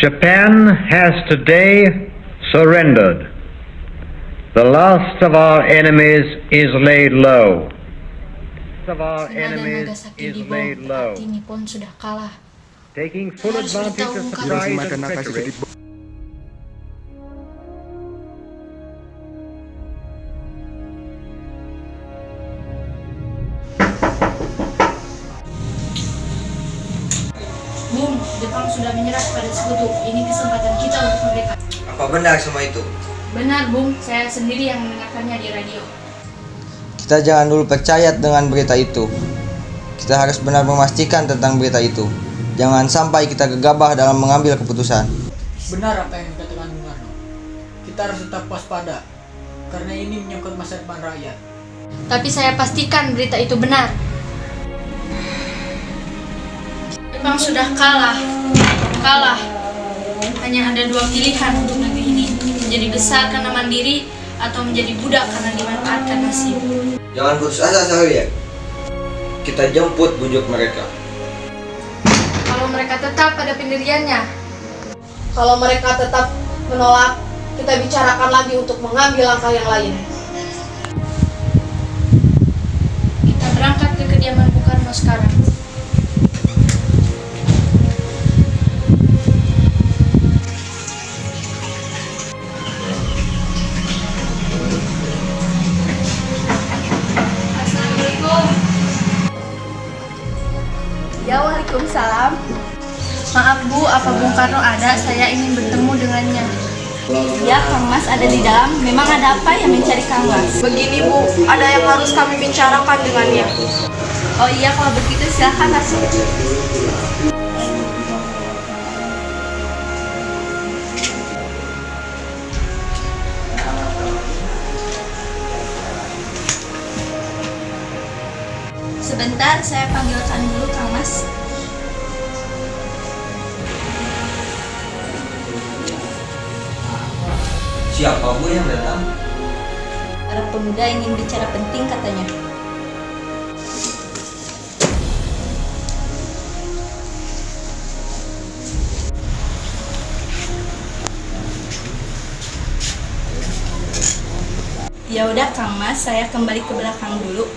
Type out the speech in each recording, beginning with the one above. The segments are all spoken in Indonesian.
Japan has today surrendered. The last of our enemies is laid low. Nagasaki dibom, berarti Nippon sudah kalah. Taking full Harus advantage of beritahu surprise and treachery. Bung, Jepang sudah menyerah pada sekutu. Ini kesempatan kita untuk merdeka. Apa benar semua itu? Benar, Bung. Saya sendiri yang mendengarkannya di radio. Kita jangan dulu percaya dengan berita itu. Kita harus benar memastikan tentang berita itu. Jangan sampai kita gegabah dalam mengambil keputusan. Benar apa yang dikatakan Bung Karno. Kita harus tetap waspada, karena ini menyangkut masa depan rakyat. Tapi saya pastikan berita itu benar. Jepang sudah kalah. Hanya ada dua pilihan untuk negeri ini: menjadi besar karena mandiri, atau menjadi budak karena dimanfaatkan nasib. Jangan putus asa, Sahrian. Kita jemput bujuk mereka. Kalau mereka tetap pada pendiriannya, Kalau mereka tetap menolak, kita bicarakan lagi untuk mengambil langkah yang lain. kita berangkat ke kediaman Bung Karno sekarang. Assalamualaikum. Ya, waalaikumsalam. Maaf Bu, apa Bung Karno ada? Saya ingin bertemu dengannya. Ya, Kang Mas ada di dalam. Memang ada apa yang mencari Kang Mas? Begini Bu, ada yang harus kami bicarakan dengannya. Oh iya, kalau begitu silahkan masuk. Sebentar, saya panggilkan dulu Kang Mas. Siapa Bu yang datang? Para pemuda ingin bicara penting katanya. Ya udah Kang Mas, saya kembali ke belakang dulu.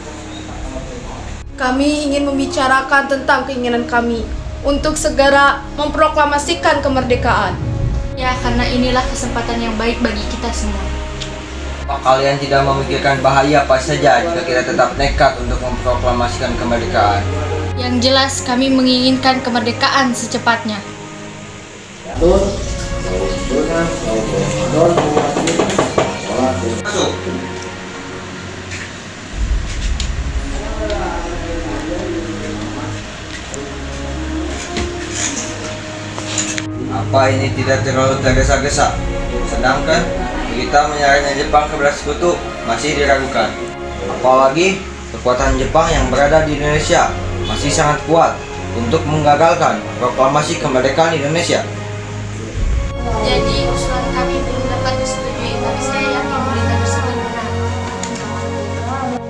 Kami ingin membicarakan tentang keinginan kami untuk segera memproklamasikan kemerdekaan. Ya, karena inilah kesempatan yang baik bagi kita semua. Apa kalian tidak memikirkan bahaya apa saja jika kita tetap nekat untuk memproklamasikan kemerdekaan? Yang jelas kami menginginkan kemerdekaan secepatnya. Masuk. Apa ini tidak terlalu tergesa-gesa? Sedangkan kita menyerahnya Jepang ke belas sekutu masih diragukan. Apalagi kekuatan Jepang yang berada di Indonesia masih sangat kuat untuk menggagalkan proklamasi kemerdekaan Indonesia. Jadi usulan kami belum dapat disetujui, tapi saya yakin berita tersebut benar.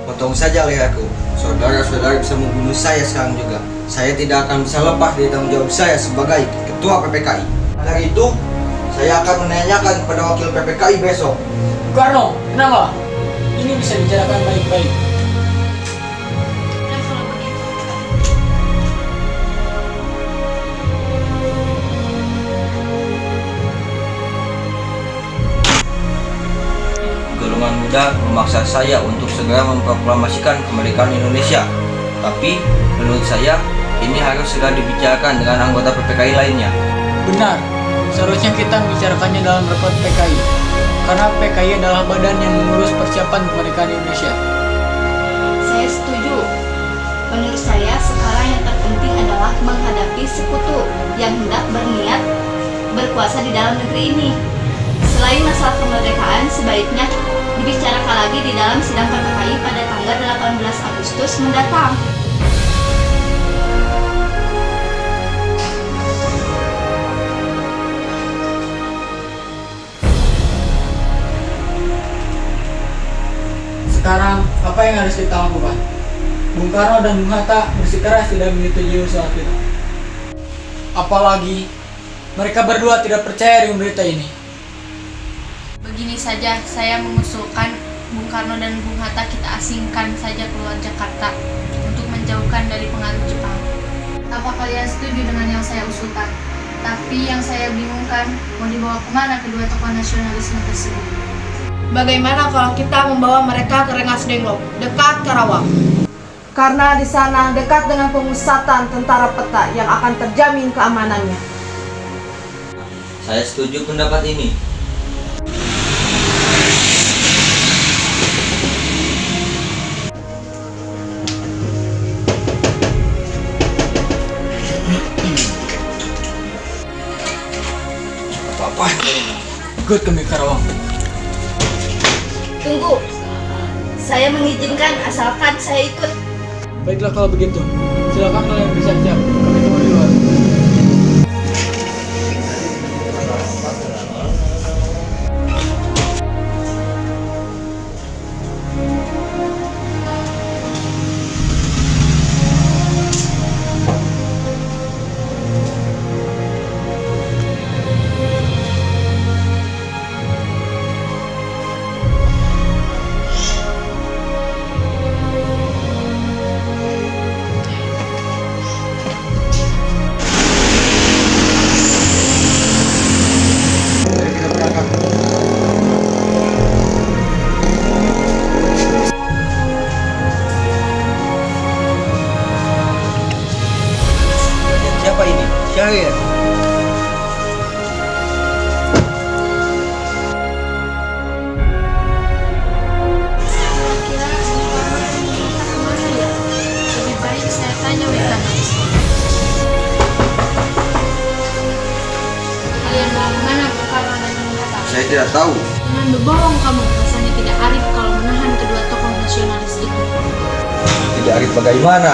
Untung saja lihatku, saudara-saudara bisa membunuh saya sekarang juga. Saya tidak akan bisa lepas dari tanggung jawab saya sebagai ketua PPKI. Dari itu, saya akan menanyakan kepada wakil PPKI besok. Bung Karno, kenapa? Ini bisa bicarakan baik-baik. Dan kalau begitu, Golongan muda memaksa saya untuk segera memproklamasikan kemerdekaan Indonesia. Tapi, menurut saya, ini harus segera dibicarakan dengan anggota PPKI lainnya. Benar, seharusnya kita membicarakannya dalam rapat PKI, karena PKI adalah badan yang mengurus persiapan kemerdekaan Indonesia. Saya setuju. Menurut saya sekarang yang terpenting adalah menghadapi sekutu yang hendak berniat berkuasa di dalam negeri ini. Selain masalah kemerdekaan, sebaiknya dibicarakan lagi di dalam sidang PPKI pada tanggal 18 Agustus mendatang. Sekarang, apa yang harus kita lakukan? Bung Karno dan Bung Hatta bersikeras tidak menyetujui usulan kita. Apalagi Mereka berdua tidak percaya dengan berita ini. Begini saja, saya mengusulkan Bung Karno dan Bung Hatta kita asingkan saja keluar Jakarta untuk menjauhkan dari pengaruh Jepang. Apa kalian setuju dengan yang saya usulkan? Tapi yang saya bingungkan, mau dibawa kemana kedua tokoh nasionalisme tersebut? Bagaimana kalau kita membawa mereka ke Rengas Dengklok, dekat Karawang? Karena di sana dekat dengan pemusatan tentara peta yang akan terjamin keamanannya. Saya setuju pendapat ini. Apa-apa. Ikut kami ke Karawang. Tunggu, saya mengizinkan asalkan saya ikut. Baiklah kalau begitu. Silakan kalian bersiap-siap. Kami tunggu di luar. Siapa ini? Syahir. Kira kemana ya? Lebih baik saya tanya Wekana. Kalian mau kemana Bung Karno dan Bung Hatta? Saya tidak tahu. Jangan berbohong kamu, rasanya tidak arif kalau menahan kedua tokoh nasionalis itu. Tidak arif bagaimana?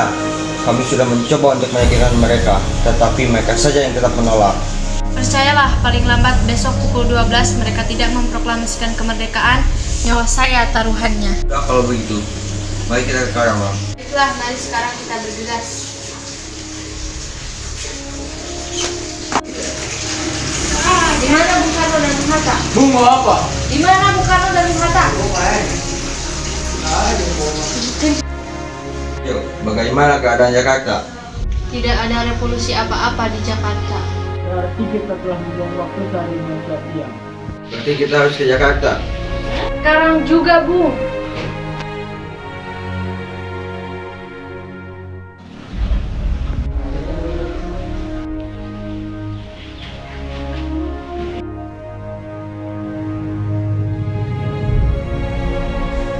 Kami sudah mencoba untuk meyakinkan mereka, tetapi mereka saja yang tetap menolak. Percayalah, paling lambat besok pukul 12 mereka tidak memproklamasikan kemerdekaan, nyawa saya taruhannya. Sudah kalau begitu, mari kita ke Karawang. Baiklah, mari sekarang kita bergegas. Di mana Bung Karno dan Bung Hatta? Bung mau apa? Di mana Bung Karno dan Bung Hatta? Yuk, bagaimana keadaan Jakarta? Tidak ada revolusi apa-apa di Jakarta. Berarti kita telah membuang waktu sehari mengucap diam. Berarti kita harus ke Jakarta. Sekarang juga, Bung.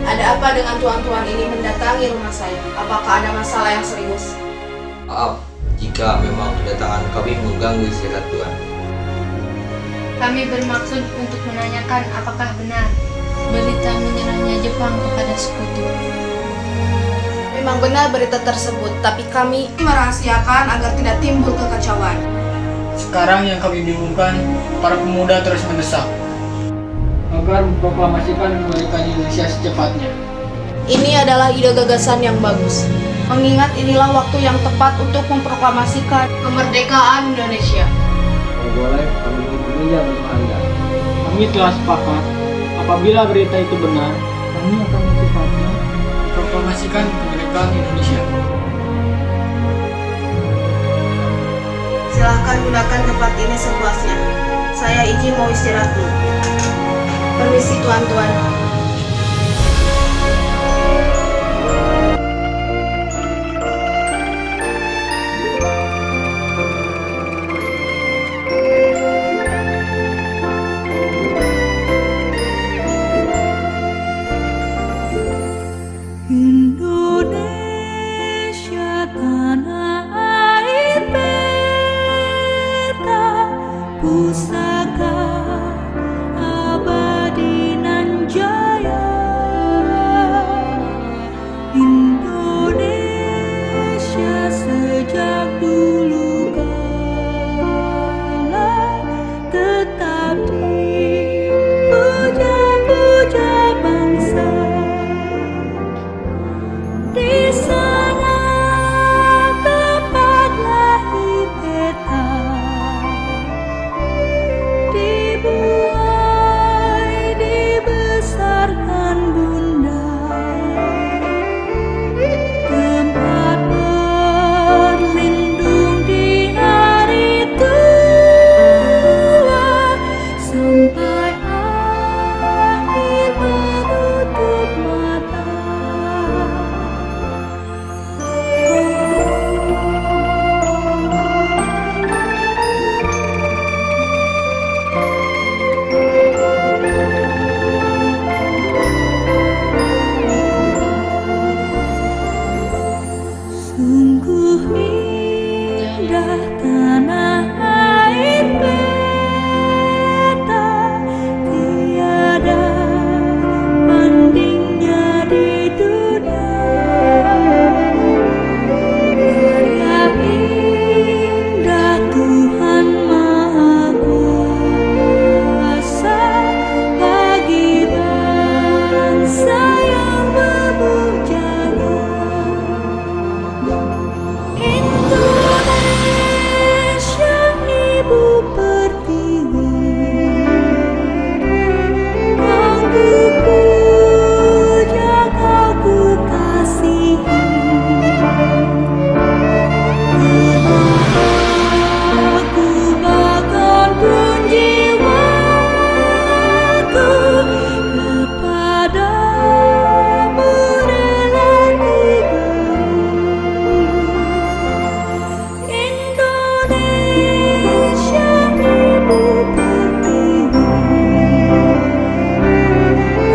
Ada apa dengan tuan-tuan ini mendatangi rumah saya? Apakah ada masalah yang serius? Maaf, jika memang kedatangan kami mengganggu istirahat Tuan. Kami bermaksud untuk menanyakan apakah benar berita menyerahnya Jepang kepada sekutu. Memang benar berita tersebut, tapi kami merahasiakan agar tidak timbul kekacauan. Sekarang yang kami bingungkan, para pemuda terus mendesak agar memproklamasikan kemerdekaan Indonesia secepatnya. Ini adalah ide gagasan yang bagus. Mengingat inilah waktu yang tepat untuk memproklamasikan kemerdekaan Indonesia. Kalau boleh, kami meminjam rumah Anda. Kami telah sepakat, apabila berita itu benar, kami akan secepatnya memproklamasikan kemerdekaan Indonesia. Silahkan gunakan tempat ini sepuasnya. Saya izin mau istirahat dulu. Permisi tuan-tuan. Indonesia tanah air beta pusaka abadi nan jaya. Indonesia sejak dulu kala tetap dipuja-puja bangsa. Di sana tempat lahir beta, tanah air beta, tiada bandingnya di dunia. Karya indah Tuhan Maha Kuasa bagi bangsa yang memujanya. Indonesia ibu pertiwi, kau ku puja, kau ku kasihi. Aku bahkan pun jiwaku kepadamu rela ku beri. Indonesia ibu pertiwi,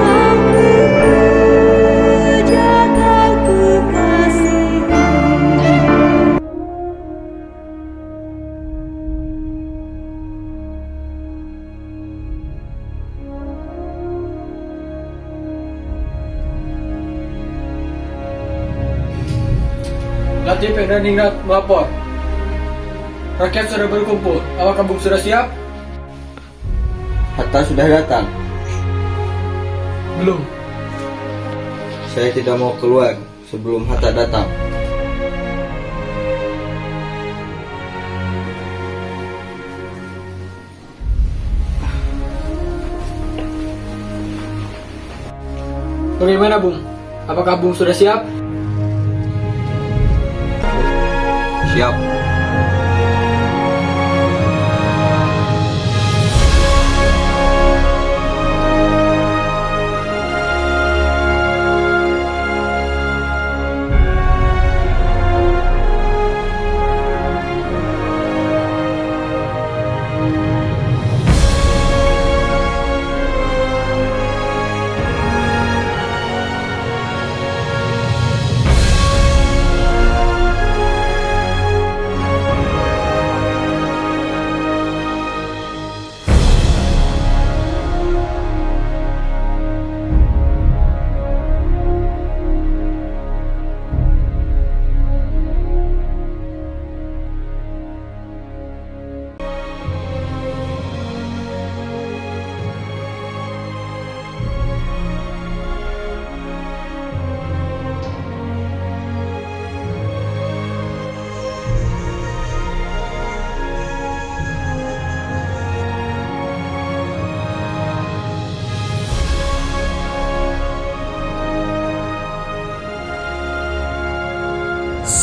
kau ku puja, kau ku kasihi. Latif dan Ningrat melapor. Rakyat sudah berkumpul. Apakah Bung sudah siap? Hatta sudah datang. Belum. Saya tidak mau keluar sebelum Hatta datang. Bagaimana Bung? Apakah Bung sudah siap? Siap.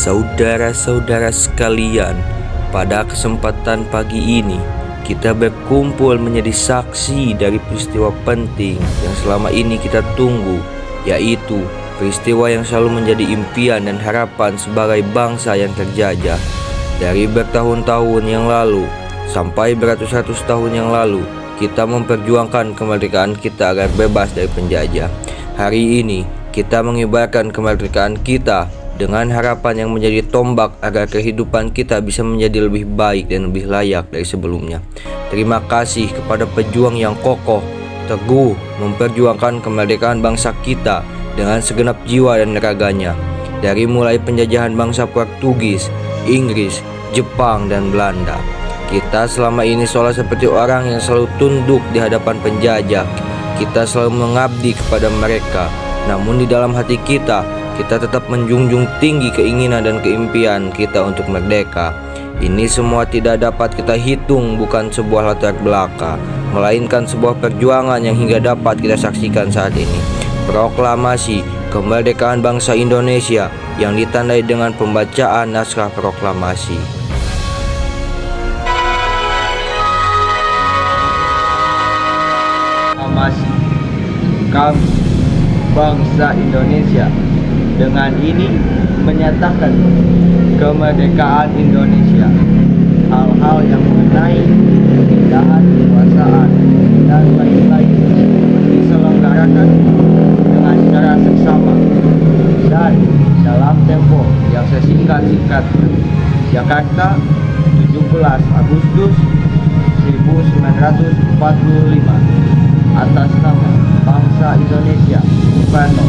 Saudara-saudara sekalian, pada kesempatan pagi ini kita berkumpul menjadi saksi dari peristiwa penting yang selama ini kita tunggu, yaitu peristiwa yang selalu menjadi impian dan harapan sebagai bangsa yang terjajah. Dari bertahun-tahun yang lalu sampai beratus-ratus tahun yang lalu, kita memperjuangkan kemerdekaan kita agar bebas dari penjajah. Hari ini kita mengibarkan kemerdekaan kita dengan harapan yang menjadi tombak agar kehidupan kita bisa menjadi lebih baik dan lebih layak dari sebelumnya. Terima kasih kepada pejuang yang kokoh, teguh memperjuangkan kemerdekaan bangsa kita dengan segenap jiwa dan raganya. Dari mulai penjajahan bangsa Portugis, Inggris, Jepang, dan Belanda, kita selama ini seolah seperti orang yang selalu tunduk di hadapan penjajah. Kita selalu mengabdi kepada mereka, namun di dalam hati kita tetap menjunjung tinggi keinginan dan keimpian kita untuk merdeka. Ini semua tidak dapat kita hitung bukan sebuah latar belakang, melainkan sebuah perjuangan yang hingga dapat kita saksikan saat ini. Proklamasi kemerdekaan bangsa Indonesia yang ditandai dengan pembacaan naskah proklamasi. Proklamasi kami bangsa Indonesia dengan ini menyatakan kemerdekaan Indonesia. Hal-hal yang mengenai pemindahan kekuasaan dan lain-lain diselenggarakan dengan secara seksama dan dalam tempo yang sesingkat-singkatnya. Jakarta, Agustus 1945 atas nama bangsa Indonesia, Soekarno